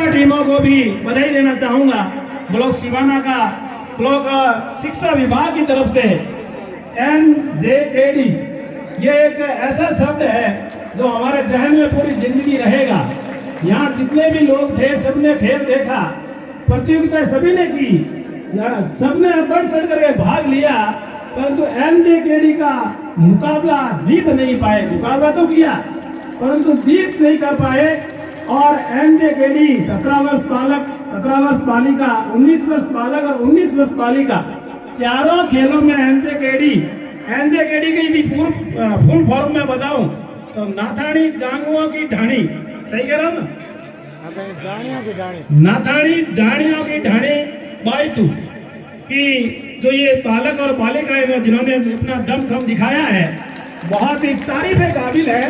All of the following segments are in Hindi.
छात्रा टीमों को भी बधाई देना चाहूंगा। ब्लॉक सिवाना का ब्लॉक शिक्षा विभाग की तरफ से NJKD, ये एक ऐसा शब्द है जो हमारे जहन में पूरी जिंदगी रहेगा। यहाँ जितने भी लोग थे सबने खेल देखा, प्रतियोगिता सभी ने की, सबने बढ़ चढ़ करके भाग लिया, परंतु NJKD का मुकाबला जीत नहीं पाए। मुकाबला तो किया परंतु जीत नहीं कर पाए। और NJKD 17 वर्ष बालक, 17 वर्ष बालिका, 19 वर्ष बालक और 19 वर्ष बालिका, चारों खेलों में NJKD की यदि फुल फॉर्म में बताऊं तो नाथानी जांगुओं की ढाणी, सही कह रहा हूं ना? नाथानी जानियों की ढाणी बाइतू की जो ये बालक और बालिकाएं जिन्होंने अपना दमखम दिखाया है, बहुत ही तारीफ काबिल है।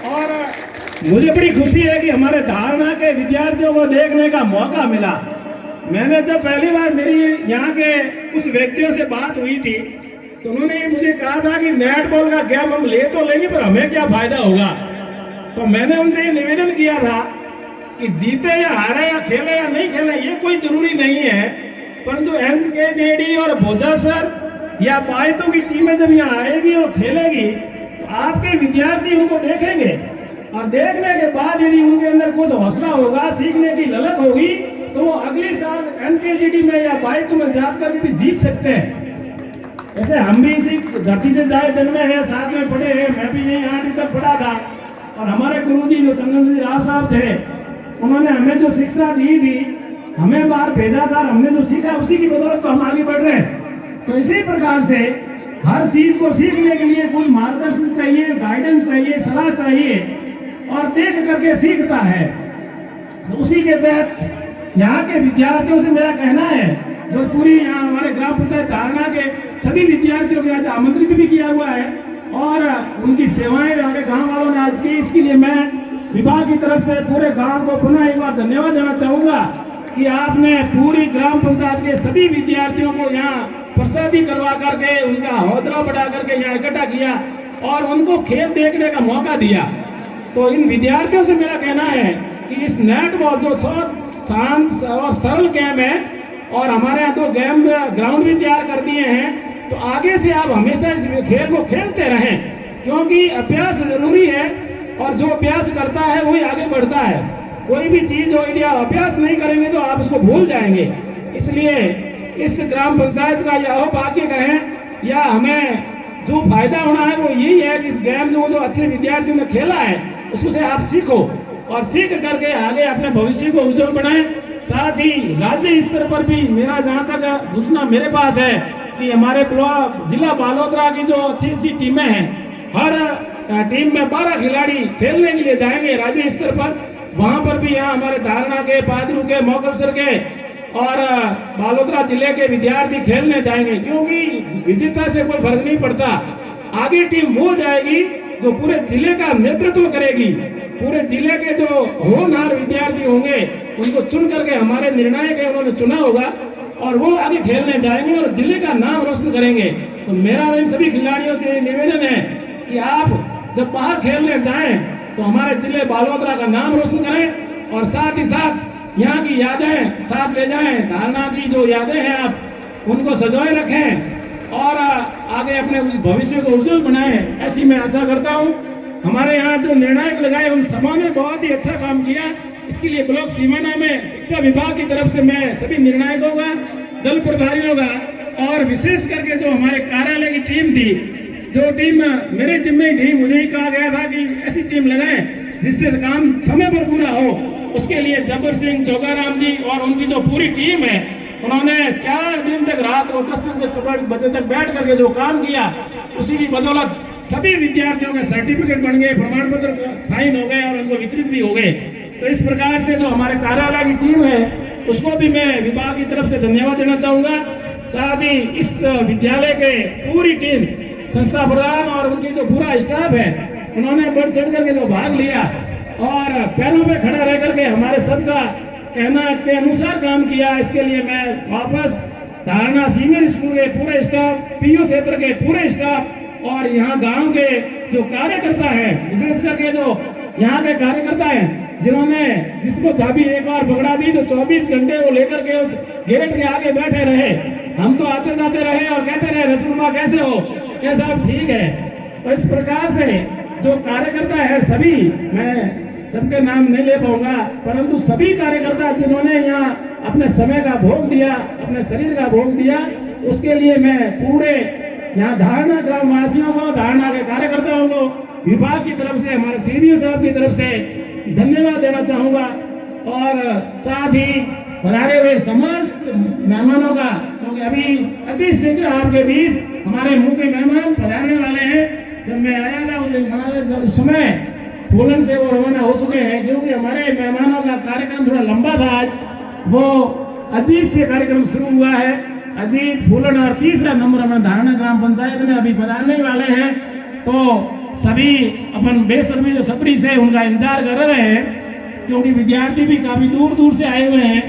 और मुझे बड़ी खुशी है कि हमारे धारणा के विद्यार्थियों को देखने का मौका मिला। मैंने जब पहली बार मेरी यहाँ के कुछ व्यक्तियों से बात हुई थी तो उन्होंने मुझे कहा था कि नेट बॉल का गेम हम ले तो लेंगे पर हमें क्या फायदा होगा। तो मैंने उनसे ये निवेदन किया था कि जीते या हारे या खेले या नहीं खेले ये कोई जरूरी नहीं है, परंतु NJKD और भोजा सर या बाइतों की टीमें जब यहाँ आएगी और खेलेगी तो आपके विद्यार्थी उनको देखेंगे और देखने के बाद यदि उनके अंदर कुछ हौसला होगा, सीखने की ललक होगी, तो वो अगले साल NKGD में या बाइतों में जाकर के भी जीत सकते हैं। ऐसे हम भी इसी धरती से जाए जन्मे हैं, साथ में पढ़े हैं, मैं भी यही 8वीं तक पढ़ा था। और हमारे गुरुजी जो चंदन जी राव साहब थे, उन्होंने हमें जो शिक्षा दी थी, हमें बाहर भेजा था, हमने जो सीखा उसी की बदौलत तो हम आगे बढ़ रहे हैं। तो इसी प्रकार से हर चीज को सीखने के लिए कुछ मार्गदर्शन चाहिए, गाइडेंस चाहिए, सलाह चाहिए और देख करके सीखता है। तो उसी के तहत यहाँ के विद्यार्थियों से मेरा कहना है, जो पूरी यहाँ हमारे ग्राम पंचायत धारणा के सभी विद्यार्थियों को आज आमंत्रित भी किया हुआ है और उनकी सेवाएं यहाँ के गाँव वालों ने आज की, इसके लिए मैं विभाग की तरफ से पूरे गाँव को पुनः एक बार धन्यवाद देना चाहूँगा कि आपने पूरी ग्राम पंचायत के सभी विद्यार्थियों को यहाँ प्रसादी करवा करके उनका हौसला बढ़ा करके यहाँ इकट्ठा किया और उनको खेल देखने का मौका दिया। तो इन विद्यार्थियों से मेरा कहना है कि इस नेट बॉल जो शांत और सरल गेम है और हमारे यहाँ तो गेम ग्राउंड भी तैयार कर दिए हैं, तो आगे से आप हमेशा इस खेल को खेलते रहें, क्योंकि अभ्यास जरूरी है और जो अभ्यास करता है वही आगे बढ़ता है। कोई भी चीज हो यदि आप अभ्यास नहीं करेंगे तो आप उसको भूल जाएंगे। इसलिए इस ग्राम पंचायत का या भाग्य कहें या हमें जो फायदा होना है वो यही है कि इस गेम जो अच्छे विद्यार्थियों ने खेला है उससे आप सीखो और सीख करके आगे अपने भविष्य को उज्जवल बनाएं। साथ ही राज्य स्तर पर भी मेरा जहाँ तक सूचना मेरे पास है कि हमारे जिला बालोतरा की जो अच्छी टीमें हैं, हर टीम में 12 खिलाड़ी खेलने के लिए जाएंगे राज्य स्तर पर। वहां पर भी यहाँ हमारे धारणा के, पादरू के, मोगलसर के और बालोतरा जिले के विद्यार्थी खेलने जाएंगे, क्योंकि विजेता से कोई फर्क नहीं पड़ता। आगे टीम वो जाएगी जो पूरे जिले का नेतृत्व करेगी। पूरे जिले के जो होनहार विद्यार्थी होंगे उनको चुन करके हमारे निर्णायक है उन्होंने चुना होगा और वो आगे खेलने जाएंगे और जिले का नाम रोशन करेंगे। तो मेरा इन सभी खिलाड़ियों से निवेदन है कि आप जब बाहर खेलने जाएं तो हमारे जिले बालोतरा का नाम रोशन करें और साथ ही साथ यहाँ की यादें साथ ले जाएं। धारणा की जो यादें हैं आप उनको सजोए रखें और आगे अपने भविष्य को उज्जवल बनाएं, ऐसी मैं आशा करता हूँ। हमारे यहाँ जो निर्णायक लगाए उन सबों ने बहुत ही अच्छा काम किया। इसके लिए ब्लॉक सीमाना में शिक्षा विभाग की तरफ से मैं सभी निर्णायकों का, दल प्रभारियों का और विशेष करके जो हमारे कार्यालय की टीम थी, जो टीम मेरे जिम्मे थी, मुझे ही कहा गया था कि ऐसी टीम लगाएं जिससे काम समय पर पूरा हो। उसके लिए जब्बर सिंह, जोगाराम जी और उनकी जो पूरी टीम है, उन्होंने 4 दिन तक रात को 10 बजे तक बैठ करके जो काम किया, उसी की बदौलत सभी विद्यार्थियों के सर्टिफिकेट बन गए, प्रमाण पत्र साइन हो गए और उनको वितरित भी हो गए। तो इस प्रकार से जो हमारे कार्यालय की टीम है उसको भी मैं विभाग की तरफ से धन्यवाद देना चाहूँगा। साथ ही इस विद्यालय के पूरी टीम, संस्था प्रधान और उनकी जो पूरा स्टाफ है, उन्होंने बढ़ चढ़ करके जो भाग लिया और पैरों पे खड़ा रह करके हमारे सबका कहना के अनुसार काम किया। इसके लिए मैं वापस धारणा सीनियर स्कूल के पूरे स्टाफ, पीयू क्षेत्र के पूरे स्टाफ और यहाँ गांव के जो कार्यकर्ता हैं, विशेष करके जो यहाँ के कार्यकर्ता हैं जिन्होंने जिसको चाबी एक बार पकड़ा दी तो 24 घंटे वो लेकर के उस गेट के आगे बैठे रहे। हम तो आते जाते रहे और कहते रहे रसूलुल्लाह कैसे हो, क्या साहब ठीक है। तो इस प्रकार से जो कार्यकर्ता है सभी, मैं सबके नाम नहीं ले पाऊंगा, परंतु सभी कार्यकर्ता जिन्होंने यहाँ अपने समय का भोग दिया, अपने शरीर का भोग दिया, उसके लिए मैं पूरे यहाँ धारणा ग्राम वासियों को, धारणा के कार्यकर्ताओं को विभाग की तरफ से, हमारे सीडीओ साहब की तरफ से धन्यवाद देना चाहूंगा। और साथ ही पधारे हुए समस्त मेहमानों का, क्योंकि अभी शीघ्र आपके बीच हमारे मुंह के मेहमान पधारने वाले हैं। जब मैं आया था उस समय फूलन से वो रवाना हो चुके हैं, क्योंकि हमारे मेहमानों का कार्यक्रम थोड़ा लंबा था। आज वो अजीत से कार्यक्रम शुरू हुआ है, अजीत फूलन, और तीसरा नंबर हमारे धारणा ग्राम पंचायत में अभी पधारने वाले हैं। तो सभी अपन बेसब्री सब्री से उनका इंतजार कर रहे हैं, क्योंकि विद्यार्थी भी काफी दूर दूर से आए हुए हैं,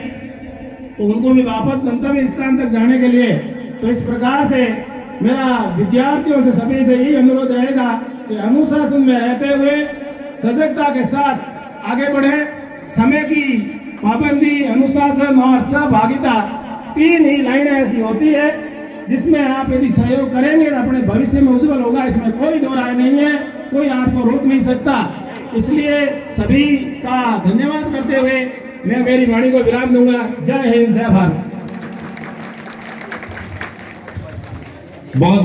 तो उनको भी वापस गंतव्य स्थान तक जाने के लिए। तो इस प्रकार से मेरा विद्यार्थियों से सभी से यही अनुरोध रहेगा कि अनुशासन में रहते हुए सजगता के साथ आगे बढ़े। समय की पाबंदी, अनुशासन और सहभागिता, तीन ही लाइनें ऐसी होती है जिसमें आप यदि सहयोग करेंगे तो अपने भविष्य में उज्जवल होगा। इसमें कोई दो राय नहीं है, कोई आपको रोक नहीं सकता। इसलिए सभी का धन्यवाद करते हुए मैं मेरी वाणी को विराम दूंगा। जय हिंद, जय भारत। बहुत